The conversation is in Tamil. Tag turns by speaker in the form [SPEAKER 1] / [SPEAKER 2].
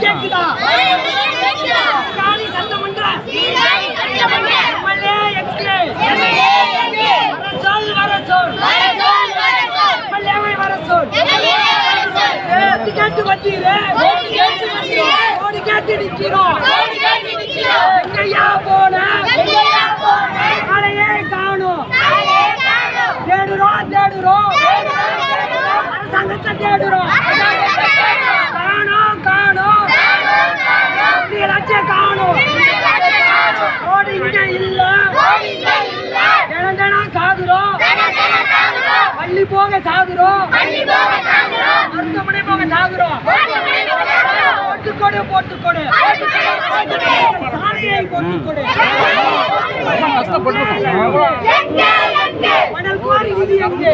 [SPEAKER 1] கேக்குதா? சட்டமன்ற கேட்டு வந்தீரே ஓடி கேட்டு நிக்கிறோம் எங்கய்யா போன ஆளையே காணோம் தேடுறோம் அரசாங்கத்தை தேடுறோம் காணோம் காணோம் ஓடி இங்க இல்ல தினம் சாகுறோம் பள்ளி போக சாகுறோம் மருத்துவமனை போக சாகுறோம் போட்டுக்கொடு சாலையை போட்டுக்கொடு மணல் கோரி விதி எங்கே